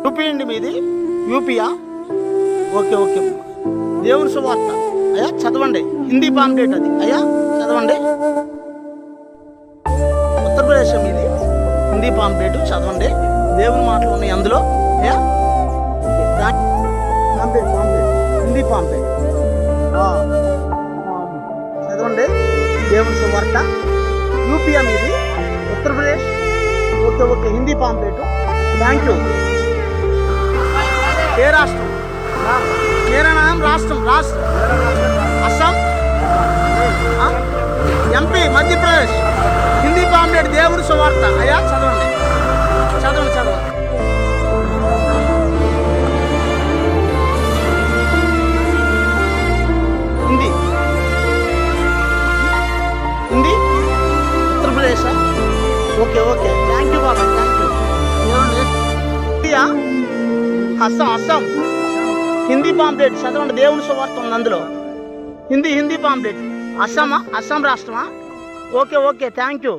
UP అండి మీది? యూపీయా? Okay okay. దేవుని సువార్త అయ్యా చదవండి. హిందీ పాంప్లెట్ అది అయ్యా చదవండి. ఉత్తరప్రదేశ్ మీది? హిందీ పాంప్లెట్ చదవండి. దేవుని మాటలు ఉన్నాయి అందులో అయ్యా. పాంప్లెట్ హిందీ పాంప్లెట్ చదవండి. దేవుని సువార్త. యూపీయా మీది? Uttar Pradesh? Okay okay. Hindi pamphlet. Thank you. ఏ రాష్ట్రం? కేరళ రాష్ట్రం. అస్సాం, ఎంపీ, మధ్యప్రదేశ్. హిందీ పాంప్లెట్ దేవుని సువార్త అయ్యా చదవండి. Hindi Uttar Pradesh. Okay okay. Thank you బాబా. Thank you. India? Assam. Hindi pamphlet చదవండి. దేవుని సువార్త ఉంది అందులో. హిందీ పాంప్లెట్. అస్సాం రాష్ట్రమా? Okay okay. Thank you.